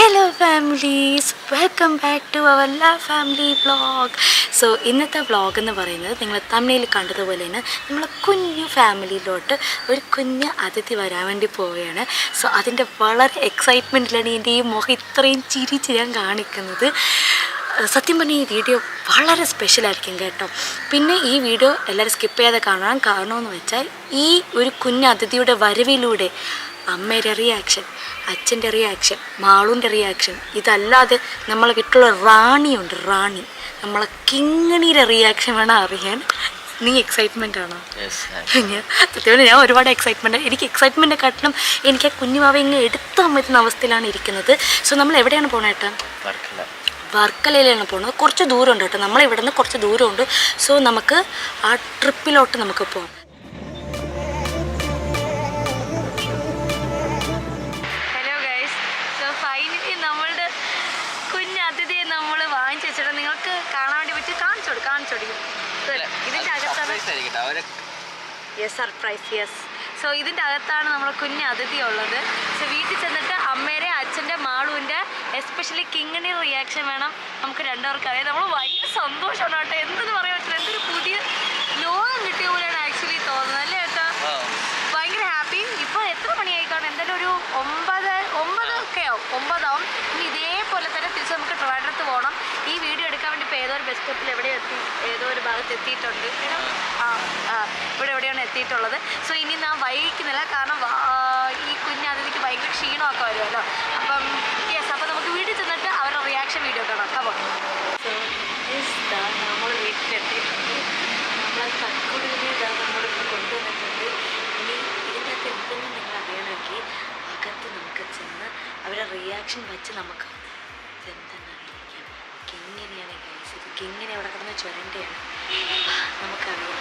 Hello families, welcome back to our love family vlog. So ഇന്നത്തെ vlog എന്ന് പറയുന്നത് നിങ്ങൾ തമിഴിൽ കണ്ടതുപോലെ തന്നെ നമ്മളെ കുഞ്ഞു ഫാമിലിയിലോട്ട് ഒരു കുഞ്ഞ് അതിഥി വരാൻ വേണ്ടി പോവുകയാണ്. സോ അതിൻ്റെ വളരെ എക്സൈറ്റ്മെൻറ്റിലാണ് എൻ്റെ ഈ മുഖം ഇത്രയും ചിരിച്ച് ഞാൻ കാണിക്കുന്നത്. സത്യം പറഞ്ഞാൽ ഈ വീഡിയോ വളരെ സ്പെഷ്യലായിരിക്കും കേട്ടോ. പിന്നെ ഈ വീഡിയോ എല്ലാവരും സ്കിപ്പ് ചെയ്യാതെ കാണാൻ കാരണമെന്ന് വെച്ചാൽ ഈ ഒരു കുഞ്ഞ് അതിഥിയുടെ വരവിലൂടെ അമ്മയുടെ റിയാക്ഷൻ, അച്ഛൻ്റെ റിയാക്ഷൻ, മാളൂൻ്റെ റിയാക്ഷൻ, ഇതല്ലാതെ നമ്മളെ വീട്ടിലുള്ള റാണിയുണ്ട്, റാണി നമ്മളെ കിങ്ങിണിയുടെ റിയാക്ഷൻ വേണം അറിയാൻ. നീ എക്സൈറ്റ്മെൻ്റ് ആണോ? സത്യമാണ്, ഞാൻ ഒരുപാട് എക്സൈറ്റ്മെൻറ്റ്. എനിക്ക് എക്സൈറ്റ്മെൻറ്റ് കാട്ടണം. എനിക്ക് ആ കുഞ്ഞുമാവ ഇങ്ങനെ എടുത്താൻ പറ്റുന്ന അവസ്ഥയിലാണ് ഇരിക്കുന്നത്. സോ നമ്മൾ എവിടെയാണ് പോകണേട്ടാ? വർക്കലയിലാണ് പോകുന്നത്. കുറച്ച് ദൂരമുണ്ട് കേട്ടോ, നമ്മളിവിടെ നിന്ന് കുറച്ച് ദൂരമുണ്ട്. സോ നമുക്ക് ആ ട്രിപ്പിലോട്ട് നമുക്ക് പോകാം. നിങ്ങൾക്ക് കാണാൻ വേണ്ടി പറ്റി കാണിച്ചോടിക്കും. ഇതിൻ്റെ അകത്താണ് സർപ്രൈസ്. യെസ്. സോ ഇതിൻ്റെ അകത്താണ് നമ്മൾ കുഞ്ഞ് അതിഥി ഉള്ളത്. സോ വീട്ടിൽ ചെന്നിട്ട് അമ്മേരെ അച്ഛൻ്റെ മാളൂൻ്റെ എസ്പെഷ്യലി കിങ്ങിണി റിയാക്ഷൻ വേണം നമുക്ക് രണ്ടുപേർക്ക് അറിയാം. നമ്മൾ ഭയങ്കര സന്തോഷമാണ് കേട്ടോ. എന്തെന്ന് പറയാൻ പറ്റില്ല, എന്തൊരു പുതിയ ലോകം കിട്ടിയ പോലെയാണ് ആക്ച്വലി തോന്നുന്നത് അല്ലേ കേട്ടോ. ഭയങ്കര ഹാപ്പി. ഇപ്പോൾ എത്ര മണിയായിക്കാണ്? എന്തായാലും ഒരു 9 ആവും. 9 ആവും. ഇനി ഇതേപോലെ തന്നെ തിരിച്ച് നമുക്ക് ട്രിവാൻഡ്രത്ത് പോകണം. ഈ വീഡിയോ എടുക്കാൻ വേണ്ടി ഇപ്പോൾ ഏതോ ഒരു ബസ് സ്റ്റോപ്പിൽ ഏതോ ഒരു ഭാഗത്ത് എത്തിയിട്ടുണ്ട്. ഇവിടെ എവിടെയാണ് എത്തിയിട്ടുള്ളത്. സോ ഇനി ഞാൻ വൈകിക്കുന്നില്ല, കാരണം ഈ കുഞ്ഞതിഥിക്ക് ഭയങ്കര ക്ഷീണമൊക്കെ വരുമല്ലോ. അപ്പം അപ്പം നമുക്ക് വീട്ടിൽ ചെന്നിട്ട് അവരുടെ റിയാക്ഷൻ വീഡിയോ കാണാം. അപ്പോൾ സോ നമ്മൾ വീട്ടിലെത്തിയിട്ടുണ്ട്. നമ്മൾ തക്കുടിനെ നമ്മളിപ്പോൾ കൊണ്ടുവന്നിട്ടുണ്ട്. ഇനി ഇതിനകത്ത് എന്തെങ്കിലും നിങ്ങൾ അറിയണമെങ്കിൽ അകത്ത് നമുക്ക് ചെന്ന് അവരുടെ റിയാക്ഷൻ വെച്ച് നമുക്ക് എന്തെന്ന് അറിയിക്കാം. കിങ്ങിനെയാണ് ഗൈസ്, ഇത് കിങ്ങിനെ അവിടെ കിടന്ന് ചുരണ്ടയാണ്, നമുക്കറിയാം.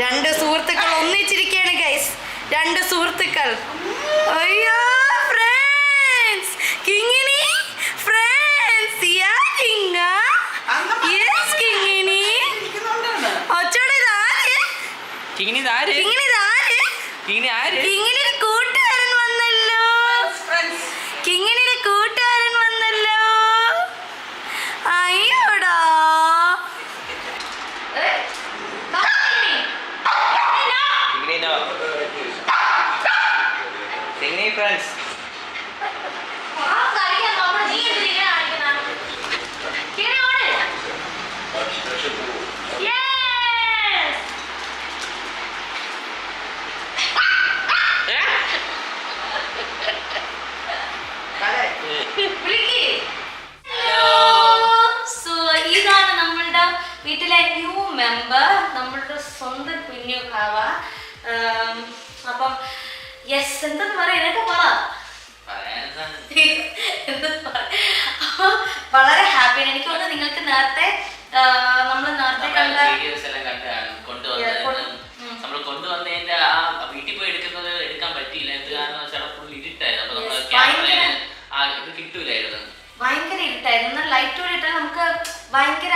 രണ്ട് സുഹൃത്തുക്കൾ ഒന്നിച്ചിരിക്കുകയാണ് ഗൈസ്, രണ്ട് സുഹൃത്തുക്കൾ. അയ്യോ ഫ്രണ്ട്സ്, കിങ്ങിണി ഫ്രണ്ട്സ്, യാ കിങ്ങ, യെസ് കിങ്ങിണി. ഒച്ചോടെ ഇതാര്? കിങ്ങിണി ഇതാര്? കിങ്ങിണി ഇതാര്? കിങ്ങിണി ആര്? കിങ്ങിണിയുടെ കൂട്ടുകാരൻ വന്നല്ലോ. കിങ്ങിണിയുടെ കൂട്ടുകാരൻ വന്നല്ലോ. അയ്യോടാ. friends. Wow, മെമ്പർ, നമ്മളുടെ സ്വന്തം കുഞ്ഞു കാവ. അപ്പം യെസ്, എന്തെന്ന് പറയാ, എന്നൊക്കെ പറ. വളരെ ഹാപ്പിയാണ്. എനിക്ക് തോന്നുന്നു നിങ്ങൾക്ക് നേരത്തെ നമ്മൾ നേരത്തെ കണ്ട വീഡിയോസ് എല്ലാം കണ്ടാണ് കൊണ്ടുവന്നതിന്റെ ആ വീട്ടിൽ പോയി എടുക്കാൻ പറ്റിയില്ല. എന്ത് കാരണം ഫുൾ ഇരുട്ടായിരുന്നു. അപ്പൊ നമ്മൾ ഇത് കിട്ടൂലായിരുന്നു, ഭയങ്കര ഇരുട്ടായിരുന്നു. എന്നാൽ ലൈറ്റ് കൂടി ഇട്ടാൽ നമുക്ക് ഭയങ്കര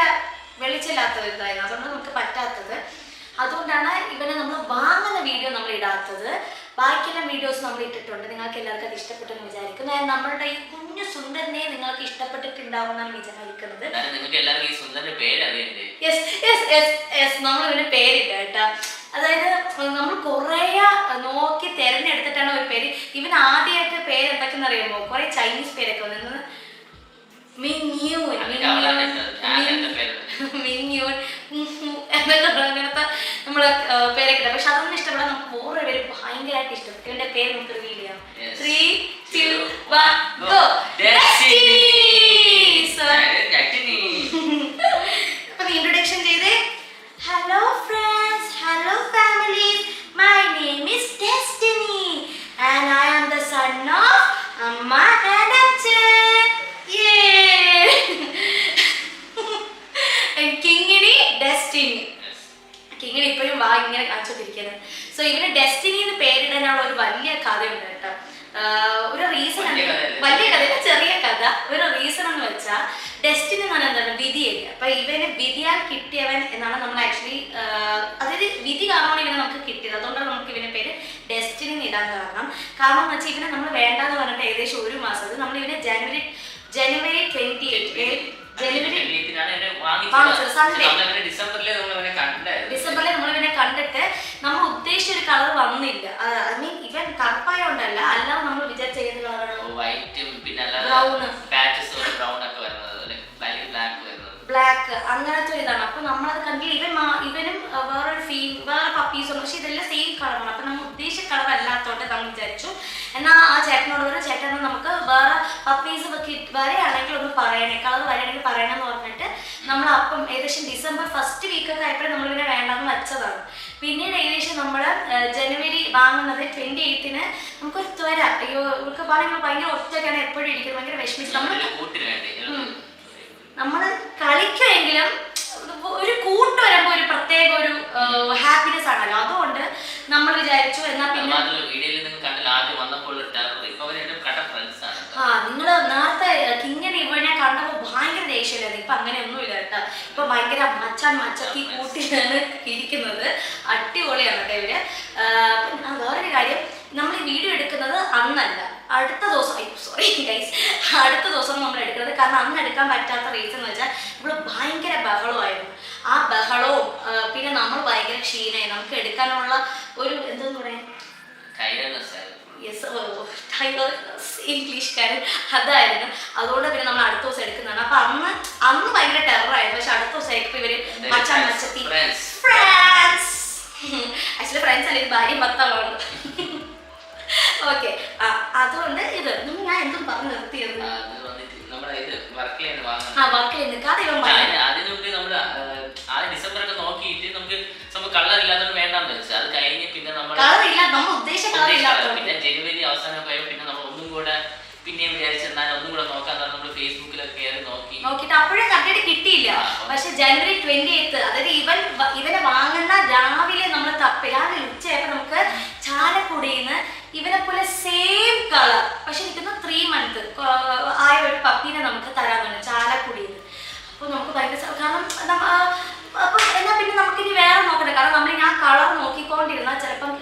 വെളിച്ചില്ലാത്ത ഇതായിരുന്നു, അതുകൊണ്ട് നമുക്ക് പറ്റാത്തത്. അതുകൊണ്ടാണ് ഇവനെ നമ്മൾ വാങ്ങുന്ന വീഡിയോ നമ്മൾ ഇടാത്തത്. ബാക്കിയെല്ലാം വീഡിയോസ് നമ്മൾ ഇട്ടിട്ടുണ്ട്. നിങ്ങൾക്ക് എല്ലാവർക്കും അത് ഇഷ്ടപ്പെട്ടെന്ന് വിചാരിക്കുന്നു. നമ്മളുടെ ഈ കുഞ്ഞു സുന്ദരനെ നിങ്ങൾക്ക് ഇഷ്ടപ്പെട്ടിട്ടുണ്ടാവുമെന്നാണ് വിചാരിക്കുന്നത്. നമ്മൾ ഇവന് പേരിട്ട കേട്ടോ. അതായത് നമ്മൾ കുറേ നോക്കി തിരഞ്ഞെടുത്തിട്ടാണ് ഒരു പേര്. ഇവൻ ആദ്യമായിട്ട് പേര് എന്തൊക്കെയെന്ന് അറിയുമോ, കുറെ ചൈനീസ് പേരൊക്കെ വന്നത്. അങ്ങനത്തെ നമ്മള് പേരൊക്കെ. പക്ഷെ അതൊന്നും ഇഷ്ടപ്പെടാൻ നമുക്ക് വേറെ പേര് ഭയങ്കരമായിട്ട് ഇഷ്ടപ്പെട്ടു. ഇവന്റെ പേര് നമുക്ക് റിവീൽ ചെയ്യാം. 3, 2, 1 go. അപ്പൊ ഇൻട്രൊഡക്ഷൻ ചെയ്തേ. Hello friends, hello families, my name is Destiny and I am the son of അമ്മ ആൻഡ് അച്ഛൻ. കിങ്ങിണി ഡെസ്റ്റിനി. കിങ്ങിണി ഇപ്പോഴും വാ ഇങ്ങനെ കാണിച്ചോണ്ടിരിക്കുന്നത്. സോ ഇവന് ഡെസ്റ്റിനി എന്ന് പേരിടാനുള്ള ഒരു വലിയ കഥയുണ്ട് കേട്ടോ. ഒരു റീസൺ, വലിയ കഥ, ചെറിയ കഥ. ഒരു റീസൺ എന്ന് വെച്ചാൽ ഡെസ്റ്റിനി എന്ന് പറഞ്ഞാൽ എന്താണ്, വിധിയല്ല. അപ്പൊ ഇവന് വിധിയാൽ കിട്ടിയവൻ എന്നാണ് നമ്മൾ ആക്ച്വലി, അതായത് വിധി കാരണമാണ് ഇവനെ നമുക്ക് കിട്ടിയത്. അതുകൊണ്ടാണ് നമുക്ക് ഇവന്റെ പേര് ഡെസ്റ്റിനി ഇടാൻ കാരണം. കാരണം എന്ന് വെച്ചാൽ ഇവനെ നമ്മൾ വേണ്ടാന്ന് പറഞ്ഞിട്ട് ഏകദേശം 1 മാസം, അത് നമ്മൾ ഇവനെ ജനുവരി 28 ഡിസംബറിൽ നമ്മൾ ഇവനെ കണ്ടിട്ട് നമ്മൾ ഉദ്ദേശിച്ച ഒരു കളർ വന്നില്ല. ഐ മീൻ ഇവൻ കറുപ്പായോണ്ടല്ല, അല്ലാതെ നമ്മൾ വിചാരിച്ച ഏത് കളറാണ്, ബ്ലാക്ക്, അങ്ങനത്തെ ഇതാണ്. അപ്പൊ നമ്മളത് കണ്ടില്ല. ഇവനും വേറെ പപ്പീസും, പക്ഷെ ഇതെല്ലാം സെയിം കളറാണ്. അപ്പൊ നമ്മൾ ഉദ്ദേശിച്ച കളർ അല്ലാത്തോട്ട് നമ്മൾ വിചാരിച്ചു എന്നാൽ ആ ചേട്ടനോട് ഒരു ചേട്ടൻ നമുക്ക് വേറെ പപ്പീസ് വരെയാണെങ്കിൽ ഒന്ന് പറയണേ, കളർ വരെയാണെങ്കിൽ പറയണമെന്ന് പറഞ്ഞിട്ട് നമ്മൾ അപ്പം ഏകദേശം ഡിസംബർ 1st വീക്കൊക്കെ ആയപ്പോഴും നമ്മളിങ്ങനെ വേണ്ടെന്ന് വെച്ചതാണ്. പിന്നീട് ഏകദേശം നമ്മൾ ജനുവരി വാങ്ങുന്നത് 28-ന് നമുക്കൊരു ത്വര, അയ്യോ ഇവർക്ക് പറയുമ്പോൾ ഭയങ്കര ഒറ്റയ്ക്കാണ് എപ്പോഴും ഇരിക്കുന്നത്, ഭയങ്കര വിഷമിച്ച് നമ്മൾ കളിക്കുമെങ്കിലും ഒരു കൂട്ട് വരുമ്പോൾ ഒരു പ്രത്യേക ഒരു ഹാപ്പിനെസ് ആണല്ലോ. അതുകൊണ്ട് നമ്മൾ വിചാരിച്ചു എന്നാ പിന്നെ നിങ്ങള് നേരത്തെ കിങ്ങനെ ഇവനെ കണ്ടപ്പോൾ ഭയങ്കര ദേഷ്യമില്ലായിരുന്നു. ഇപ്പൊ അങ്ങനെയൊന്നുമില്ല കേട്ടോ. ഇപ്പൊ ഭയങ്കര മച്ചത്തി കൂട്ടിയാണ് ഇരിക്കുന്നത്. അടിപൊളിയാണ് കേട്ടോ ഇവര്. വേറൊരു കാര്യം, നമ്മൾ ഈ വീഡിയോ എടുക്കുന്നത് അന്നല്ല, അടുത്ത ദിവസം. സോറി ഗൈസ്, അടുത്ത ദിവസം നമ്മൾ എടുക്കുന്നത്. കാരണം അന്ന് എടുക്കാൻ പറ്റാത്ത റീസൺ എന്ന് വെച്ചാൽ ഇവിടെ ഭയങ്കര ബഹളമായിരുന്നു. ആ ബഹളവും പിന്നെ നമ്മൾ ഭയങ്കര ക്ഷീണമായി, നമുക്ക് എടുക്കാനുള്ള ഒരു എന്താന്ന് പറയാ, ഇംഗ്ലീഷ്കാരൻ അതായിരുന്നു. അതുകൊണ്ട് പിന്നെ നമ്മൾ അടുത്ത ദിവസം എടുക്കുന്നതാണ്. അപ്പൊ അന്ന് ഭയങ്കര ടെററായിരുന്നു. പക്ഷെ അടുത്ത ദിവസമായിരിക്കും ഇവര് മച്ചത്തി ഫ്രണ്ട്സ്, ആക്ച്വലി ഫ്രണ്ട്സ് അല്ലെങ്കിൽ ഭാര്യ ഭർത്താവാണ്. ഓക്കെ, അതുകൊണ്ട് ഇത് ഞാൻ എന്തും പറഞ്ഞു നിർത്തിയത്. ജനുവരി അവസാനം പിന്നെ നമ്മൾ ഒന്നും കൂടെ പിന്നെ വിചാരിച്ചെന്നാൽ ഒന്നും കൂടെ നോക്കാൻ നമ്മൾ ഫേസ്ബുക്കിലൊക്കെ കയറി നോക്കിയിട്ട് അപ്പോഴും കണ്ടിട്ട് കിട്ടിയില്ല. പക്ഷെ ജനുവരി 28, അതായത് ഇവനെ വാങ്ങുന്ന രാവിലെ നമ്മൾ രാവിലെ ഉച്ചയായപ്പോ നമുക്ക് ചാലക്കുടിയിൽ ഇവനെ പോലെ സെയിം കളർ പക്ഷെ നിൽക്കുന്ന 3 month ആയ ഒരു പപ്പീനെ നമുക്ക് തരാൻ പറഞ്ഞു ചാലക്കുടിയിൽ. അപ്പൊ നമുക്ക് ഭയങ്കര, കാരണം അപ്പൊ എന്നാ പിന്നെ നമുക്കിനി വേറെ നോക്കണ്ട. കാരണം നമ്മൾ ഞാൻ കളർ നോക്കിക്കൊണ്ടിരുന്നാൽ ചിലപ്പം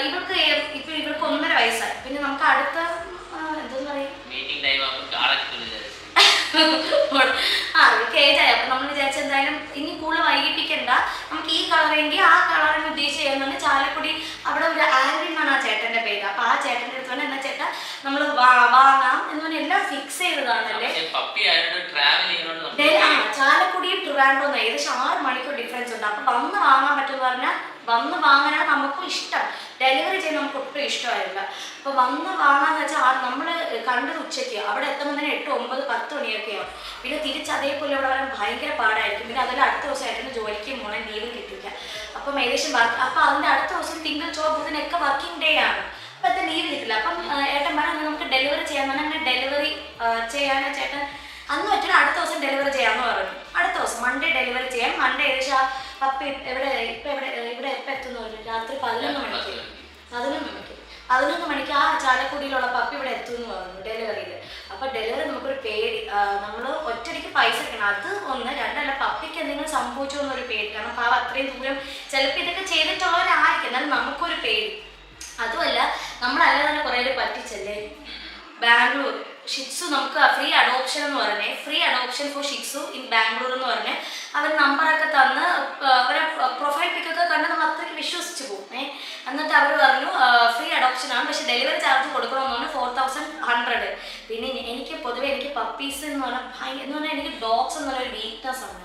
ഇവർക്ക് 1.5 വയസ്സായി. പിന്നെ നമുക്ക് അടുത്ത എന്താന്ന് പറയും അവർക്ക് ഏജായി. അപ്പൊ നമ്മൾ വിചാരിച്ച എന്തായാലും ഇനി കൂടുതൽ വൈകിപ്പിക്കണ്ട, നമുക്ക് ഈ കളറെങ്കിൽ ആ കളറിന് ഉദ്ദേശിച്ച് ചെയ്യുന്നുണ്ട്. ചാലക്കുടി അവിടെ ഒരു ആൽവിൻ എന്നാണ് ആ ചേട്ടന്റെ പേര്. അപ്പൊ ആ ചേട്ടന്റെ അടുത്ത് തന്നെ എന്നാ ചേട്ടാ നമ്മൾ വാങ്ങാം എന്ന് പറഞ്ഞാൽ എല്ലാം ഫിക്സ് ചെയ്തതാണല്ലേ. ചാലക്കുടിയും ട്രിവാൻഡ്രം ഏകദേശം 6 മണിക്കൂർ ഡിഫറൻസ് ഉണ്ട്. അപ്പൊ വന്ന് വാങ്ങാൻ പറ്റുമെന്ന് പറഞ്ഞാൽ വന്ന് വാങ്ങാനാണ് നമുക്കും ഇഷ്ടം. ഡെലിവറി ചെയ്യാൻ നമുക്ക് ഒട്ടും ഇഷ്ടമായില്ല. അപ്പോൾ വന്ന് വാങ്ങാന്ന് വെച്ചാൽ നമ്മൾ കണ്ടത് ഉച്ചയ്ക്ക്, അവിടെ എത്തുമ്പോൾ തന്നെ 8, 9, 10 മണിയൊക്കെയാവും. പിന്നെ തിരിച്ച് അതേപോലെ ഇവിടെ വരാൻ ഭയങ്കര പാടായിരിക്കും. പിന്നെ അതിൽ അടുത്ത ദിവസം ഏട്ടന് ജോലിക്ക് പോകണം, ലീവ് കിട്ടില്ല. അപ്പം ഏകദേശം അപ്പം അതിൻ്റെ അടുത്ത ദിവസം തിങ്കൾ ചൊവ്വ ബുധനൊക്കെ വർക്കിംഗ് ഡേ ആണ്. അപ്പം അത് ലീവ് കിട്ടില്ല. അപ്പം ഏട്ടൻ പറഞ്ഞാൽ നമുക്ക് ഡെലിവറി ചെയ്യാൻ പറഞ്ഞാൽ അങ്ങനെ ഡെലിവറി ചെയ്യാൻ ചേട്ടൻ അന്ന് പറ്റില്ല, അടുത്ത ദിവസം ഡെലിവറി ചെയ്യാമെന്ന് പറഞ്ഞു. അടുത്ത ദിവസം മൺഡേ ഡെലിവറി ചെയ്യാം. മൺഡേ ഏകദേശം ആ പപ്പി ഇവിടെ എപ്പോൾ എത്തുമെന്ന് പറഞ്ഞു. രാത്രി 11 മണിക്ക് 11 മണിക്ക് ആ ചാലക്കുടിയിലുള്ള പപ്പി ഇവിടെ എത്തുമെന്ന് പറഞ്ഞു ഡെലിവറിയിൽ. അപ്പോൾ ഡെലിവറി നമുക്കൊരു പേടി, നമ്മൾ ഒറ്റയ്ക്ക് പൈസ എടുക്കണം. അത് ഒന്ന്. രണ്ടല്ല, പപ്പിക്ക് എന്തെങ്കിലും സംഭവിച്ചോ എന്നൊരു പേടി. കാരണം പാവം അത്രയും ദൂരം ചിലപ്പോൾ ഇതൊക്കെ ചെയ്തിട്ടുള്ളവരായിരിക്കും, എന്നാലും നമുക്കൊരു പേടി. അതുമല്ല, നമ്മളല്ലാതെ തന്നെ കുറേ പേര് പറ്റിച്ചല്ലേ. ബാംഗ്ലൂർ ഷിറ്റ്സു നമുക്ക് ഫ്രീ അഡോപ്ഷൻ എന്ന് പറഞ്ഞേ, free adoption for shih tzu in Bangalore എന്ന് പറഞ്ഞ് അവർ നമ്പറൊക്കെ തന്ന് അവരെ പ്രൊഫൈൽ പിക്കൊക്കെ കണ്ട് നമ്മൾ അത്രയ്ക്ക് വിശ്വസിച്ച് പോകും. എന്നിട്ട് അവർ പറഞ്ഞു ഫ്രീ അഡോപ്ഷൻ ആണ്, പക്ഷേ ഡെലിവറി ചാർജ് കൊടുക്കണമെന്ന് പറഞ്ഞു 4100. പിന്നെ എനിക്ക് പൊതുവേ എനിക്ക് പപ്പീസ് എന്ന് പറഞ്ഞാൽ എനിക്ക് ഡോഗ്സ് എന്ന് പറഞ്ഞൊരു വീക്ക്നെസ് ആണ്.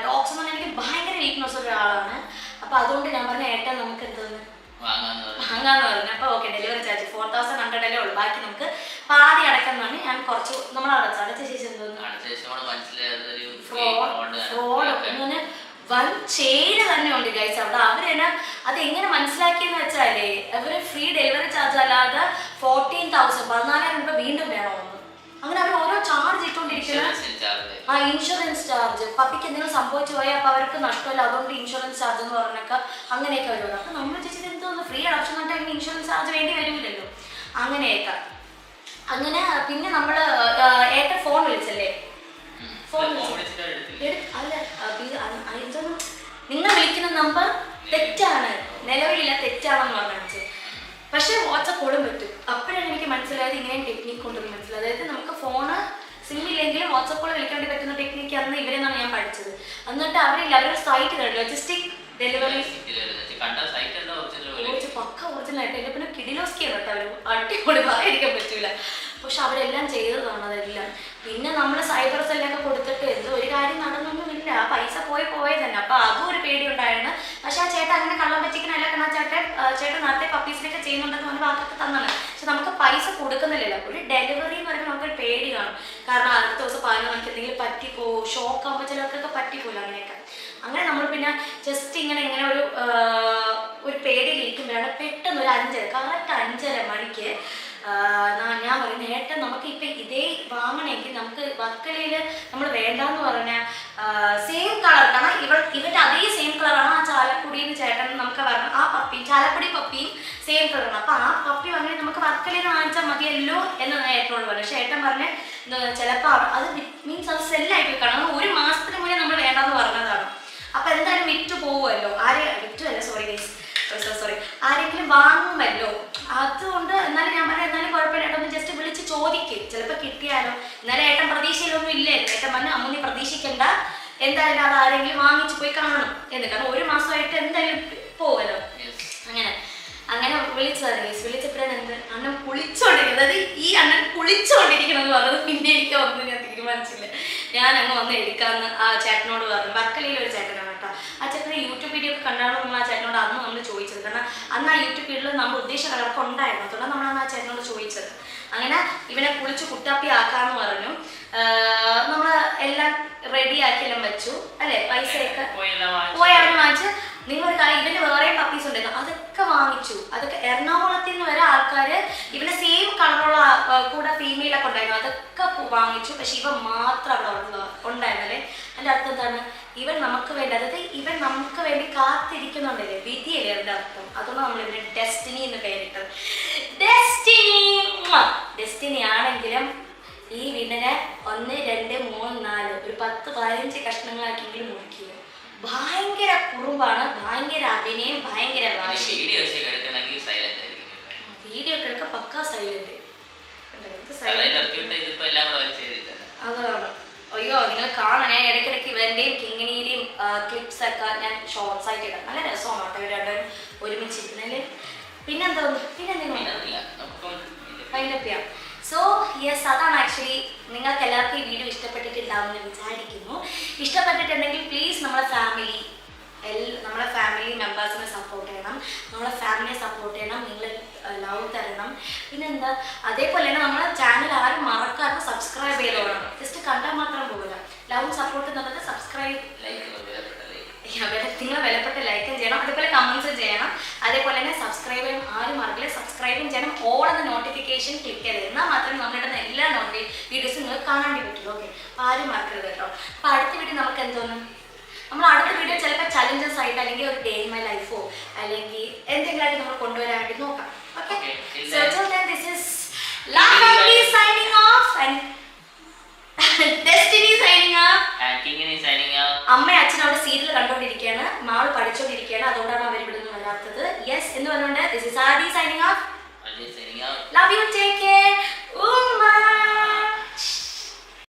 ഡോഗ്സ് എന്ന് പറഞ്ഞാൽ എനിക്ക് ഭയങ്കര വീക്ക്നെസ് ഒരാളാണ്. അപ്പോൾ അതുകൊണ്ട് ഞാൻ പറഞ്ഞ ഏട്ടാ നമുക്ക് എന്തോന്ന് വാങ്ങാന്ന് പറഞ്ഞു. അപ്പോൾ ഓക്കെ, ഡെലിവറി ചാർജ് 4100 ഉള്ളൂ, ബാക്കി നമുക്ക് പാതി അടക്കാന്നാണ്. ഞാൻ കുറച്ച് നമ്മൾ അടച്ച ശേഷം എന്തോന്ന് ഫ്രോഡ് ഇങ്ങനെ വൻ ചെയ്ത് തന്നെ ഉണ്ട് ഗൈസ് അവിടെ. അവരെന്നെ അത് എങ്ങനെ മനസ്സിലാക്കിയെന്ന് വെച്ചാലേ, അവർ ഫ്രീ ഡെലിവറി ചാർജ് അല്ലാതെ 14,000 14,000 രൂപ വീണ്ടും വേണമെന്ന്. അങ്ങനെ അവർ ഓരോ ചാർജ് ഇട്ടുകൊണ്ടിരിക്കുന്നത്. ആ ഇൻഷുറൻസ് ചാർജ്, പപ്പിക്ക് എന്തെങ്കിലും സംഭവിച്ചു പോയാൽ അപ്പോൾ അവർക്ക് നഷ്ടമല്ല, അതുകൊണ്ട് ഇൻഷുറൻസ് ചാർജ് എന്ന് പറഞ്ഞൊക്കെ അങ്ങനെയൊക്കെ വരുമല്ലോ. അപ്പം നമ്മൾ ചോദിച്ചത് എന്തോന്ന് ഫ്രീ അഡോപ്ഷൻ എന്നിട്ട് അങ്ങനെ ഇൻഷുറൻസ് ചാർജ് വേണ്ടി വരില്ലല്ലോ. അങ്ങനെയൊക്കെ അങ്ങനെ പിന്നെ നമ്മൾ ഏട്ടൻ ഫോൺ വിളിച്ചല്ലേ, ഫോൺ അല്ല ഇതൊന്നും നിങ്ങൾ വിളിക്കുന്ന നമ്പർ തെറ്റാണ്, നിലവിലില്ല, തെറ്റാണെന്ന് പറഞ്ഞു. പക്ഷേ വാട്സപ്പ് കോളും പറ്റും. അപ്പോഴാണ് എനിക്ക് മനസ്സിലായത് ഇങ്ങനെയും ടെക്നിക്ക് കൊണ്ടൊന്ന് മനസ്സിലായത്. അതായത് നമുക്ക് ഫോണ് സിമ്മില്ലെങ്കിലും വാട്സപ്പ് കോൾ വിളിക്കാൻ വേണ്ടി പറ്റുന്ന ടെക്നിക്ക് അന്ന് ഇവരെന്നാണ് ഞാൻ പഠിച്ചത്. എന്നിട്ട് അവരില്ല, അവരൊരു സൈറ്റ് കണ്ടു, ലോജിസ്റ്റിക് ഡെലിവറി പക്ക ഒറിജിനലായിട്ട്. എൻ്റെ പിന്നെ കിഡിലോസ്കിയാണ് കേട്ടോ, അവർ അടിപൊളി പറയാതിരിക്കാൻ പറ്റൂല. പക്ഷെ അവരെല്ലാം ചെയ്തതാണ് അതെല്ലാം. പിന്നെ നമ്മൾ സൈബർ സെല്ലൊക്കെ കൊടുത്തിട്ട് എന്തോ ഒരു കാര്യം നടന്നൊന്നുമില്ല, ആ പൈസ പോയത് തന്നെ. അപ്പോൾ അതും ഒരു പേടി ഉണ്ടായിരുന്നു. പക്ഷെ ആ ചേട്ടൻ അങ്ങനെ കള്ളം പറ്റിക്കണല്ല, കാരണം ചേട്ടൻ നേരത്തെ പപ്പീസിനൊക്കെ ചെയ്യുന്നുണ്ടെന്ന് പറഞ്ഞ വാക്കൊക്കെ തന്നാണ്. പക്ഷെ നമുക്ക് പൈസ കൊടുക്കുന്നില്ലല്ലോ. ഒരു ഡെലിവറി എന്ന് പറയുമ്പോൾ നമുക്കൊരു പേടി കാണും. കാരണം അടുത്ത ദിവസം 11 മണിക്ക് എന്തെങ്കിലും പറ്റിപ്പോ, ഷോക്ക് ആകുമ്പോൾ ചിലർക്കൊക്കെ പറ്റിപ്പോലും അങ്ങനെയൊക്കെ. അങ്ങനെ നമ്മൾ പിന്നെ ജസ്റ്റ് ഇങ്ങനെ ഒരു പേടിയിലിരിക്കുമ്പോഴാണ് പെട്ടെന്ന് ഒരു 5 കറക്റ്റ് 5:30 മണിക്ക് ഞാൻ പറയുന്നത് ഏട്ടൻ നമുക്ക് ഇപ്പം ഇതേ വാങ്ങണമെങ്കിൽ നമുക്ക് വർക്കലയിൽ നമ്മൾ വേണ്ടാന്ന് പറഞ്ഞാൽ സെയിം കളർ, കാരണം ഇവരുടെ അതേ സെയിം കളറാണ് ആ ചാലക്കുടിയിൽ ചേട്ടൻ നമുക്ക് പറഞ്ഞു. ആ പപ്പിയും ചാലക്കുടി പപ്പിയും സെയിം കളറാണ്. അപ്പോൾ ആ പപ്പി പറഞ്ഞാൽ നമുക്ക് വർക്കലയിൽ വാങ്ങിച്ചാൽ മതിയല്ലോ എന്ന് ഏട്ടനോട് പറഞ്ഞു. പക്ഷേ ഏട്ടൻ പറഞ്ഞ് ചിലപ്പോൾ അത് മീൻസ് അത് സെല്ലായിട്ട് കാരണം 1 മാസത്തിന് മുന്നേ നമ്മൾ വേണ്ടാന്ന് പറഞ്ഞതാണ്. അപ്പോൾ എന്തായാലും വിറ്റ് പോകുമല്ലോ, ആരെങ്കിലും വാങ്ങുമല്ലോ. അതുകൊണ്ട് എന്നാലും ഞാൻ പറയാം, എന്നാലും കുഴപ്പമില്ല ഏട്ടൻ, ഒന്ന് ജസ്റ്റ് വിളിച്ച് ചോദിക്കും, ചിലപ്പോൾ കിട്ടിയാലോ. എന്നാലും ഏട്ടൻ പ്രതീക്ഷയിലൊന്നും ഇല്ലേ. ഏട്ടൻ പറഞ്ഞ അമ്മ നീ പ്രതീക്ഷിക്കണ്ട, എന്തായാലും അത് ആരെങ്കിലും വാങ്ങിച്ച് പോയി കാണണം എന്ന്. കാരണം 1 മാസമായിട്ട് എന്തായാലും പോവല്ലോ. അങ്ങനെ വിളിച്ചപ്പോഴാണ് അണ്ണൻ കുളിച്ചോണ്ടിരിക്കുന്നത്. അതായത് ഈ അണ്ണൻ കുളിച്ചോണ്ടിരിക്കണമെന്ന് പറഞ്ഞത് പിന്നെ എനിക്ക് ഒന്നും ഞാൻ തീരുമാനിച്ചില്ല. ഞാൻ അങ്ങ് വന്ന് എടുക്കാമെന്ന് ആ ചേട്ടനോട് പറഞ്ഞു. വർക്കലയിൽ ഒരു ചേട്ടനാണ് കേട്ടോ. ആ ചേട്ടൻ യൂട്യൂബ് വീഡിയോ ഒക്കെ കണ്ടാണ് നമ്മൾ ആ ചേട്ടനോട് അന്ന് നമ്മൾ ചോദിച്ചത്. കാരണം അന്ന് ആ യൂട്യൂബ് വീഡിയോയിൽ നമ്മൾ ഉദ്ദേശിച്ച കളർക്ക് ഉണ്ടായിരുന്നു, അതുകൊണ്ടാണ് നമ്മളന്ന് ആ ചേട്ടനോട് ചോദിച്ചത്. അങ്ങനെ ഇവനെ കുളിച്ച് കുട്ടാപ്പി ആക്കാമെന്ന് പറഞ്ഞു. നമ്മൾ എല്ലാം റെഡിയാക്കി എല്ലാം വെച്ചു അല്ലേ, പൈസയൊക്കെ പോയി അവന് വാങ്ങിച്ച്. നിങ്ങളൊരു കാര്യം, ഇവന്റെ വേറെയും പപ്പീസ് ഉണ്ടായിരുന്നു, അതൊക്കെ വാങ്ങിച്ചു. അതൊക്കെ എറണാകുളത്തിൽ നിന്ന് വരെ ആൾക്കാർ ഇവന്റെ സെയിം കളറുള്ള കൂടെ ഫീമെയിലൊക്കെ ഉണ്ടായിരുന്നു, അതൊക്കെ വാങ്ങിച്ചു. പക്ഷെ ഇവൻ മാത്രം അവിടെ ഉണ്ടായിരുന്നല്ലേ. എൻ്റെ അർത്ഥം എന്താണ്, ഇവൻ നമുക്ക് വേണ്ടി, അതായത് ഇവൻ നമുക്ക് വേണ്ടി കാത്തിരിക്കുന്നുണ്ടല്ലേ, വിധിയല്ലേ അതിൻ്റെ അർത്ഥം. അതുകൊണ്ട് നമ്മൾ ഇവന് ഡെസ്റ്റിനി എന്ന് പേരിട്ടത്. ഡെസ്റ്റിനി ആണെങ്കിലും ഈ വിനനെ 1, 2, 3, 4 ഒരു 10-15 കഷ്ണങ്ങളാക്കിയെങ്കിലും മുറിക്കുക. ഭയങ്കര കുറുമ്പാണ്, ഭയങ്കര അഭിനയം, ഭയങ്കര വീഡിയോ ഒക്കെ എടുക്കാൻ പക്കാ സൈലന്റ്. അതാണ്. അയ്യോ നിങ്ങൾ കാണണേ, ഇടയ്ക്കിടയ്ക്ക് ഇവന്റെയും കിങ്ങിണിയുടെയും ക്ലിപ്സ് ഒക്കെ ഞാൻ ഷോർട്സ് ആയിട്ട് ഇടാം. നല്ല രസമാണ് കേട്ടോ ഇവർ രണ്ടും ഒരുമിച്ചിരിക്കുന്നതിൽ. പിന്നെന്തെങ്കിലും അതിൻ്റെ ചെയ്യാം. സോ യെസ്, അതാണ് ആക്ച്വലി. നിങ്ങൾക്ക് എല്ലാവർക്കും ഈ വീഡിയോ ഇഷ്ടപ്പെട്ടിട്ടുണ്ടാവുമെന്ന് വിചാരിക്കുന്നു. ഇഷ്ടപ്പെട്ടിട്ടുണ്ടെങ്കിൽ പ്ലീസ് നമ്മളെ ഫാമിലി നമ്മളെ ഫാമിലി മെമ്പേഴ്സിനെ സപ്പോർട്ട് ചെയ്യണം, നമ്മളെ ഫാമിലിയെ സപ്പോർട്ട് ചെയ്യണം, നിങ്ങൾ ലവ് തരണം. പിന്നെന്താ, അതേപോലെ തന്നെ നമ്മളെ ചാനൽ ആരും മറക്കാതെ സബ്സ്ക്രൈബ് ചെയ്തോളണം. ജസ്റ്റ് കണ്ടാൽ മാത്രം പോകില്ല. ലവും സപ്പോർട്ട് എന്നുള്ളത് സബ്സ്ക്രൈബ്, നിങ്ങളെ വിലപ്പെട്ട ലൈക്കും ചെയ്യണം, അതേപോലെ കമൻസും ചെയ്യണം. അതേപോലെ തന്നെ സബ്സ്ക്രൈബ് ചെയ്യാൻ ആരും മറക്കില്ല, സബ്സ്ക്രൈബും ചെയ്യണം. ഓൾ എന്ന നോട്ടിഫിക്കേഷൻ ക്ലിക്ക് ചെയ്ത് എന്നാൽ മാത്രമേ നമ്മളിടുന്ന എല്ലാ വീഡിയോസും നിങ്ങൾക്ക് കാണാൻ പറ്റുള്ളൂ. ഓക്കെ, അപ്പോൾ ആരും മറക്കരുത് കേട്ടോ. അപ്പോൾ അടുത്ത വീഡിയോ നമുക്ക് എന്തോന്നും, നമ്മൾ അടുത്ത വീഡിയോ ചിലപ്പോൾ ചലഞ്ചസ് ആയിട്ട് അല്ലെങ്കിൽ ഒരു ഡേ ഇൻ മൈ ലൈഫോ അല്ലെങ്കിൽ എന്തെങ്കിലും നമ്മൾ കൊണ്ടുവരാൻ വേണ്ടി നോക്കാം. Okay, so till then this is La Family signing off and Destiny signing off and Kingani signing off. അമ്മയും അച്ഛനും അവിടെ സീരിയൽ കണ്ടുകൊണ്ടിരിക്കുകയാണ്, മാള് പഠിച്ചുകൊണ്ടിരിക്കുകയാണ്, അതുകൊണ്ടാണ് അവർ ഇവിടെ നിന്ന് വരാത്തത്. യെസ് എന്ന് പറഞ്ഞുകൊണ്ട് this is Adi signing off. Ajay signing off. Love you, take care.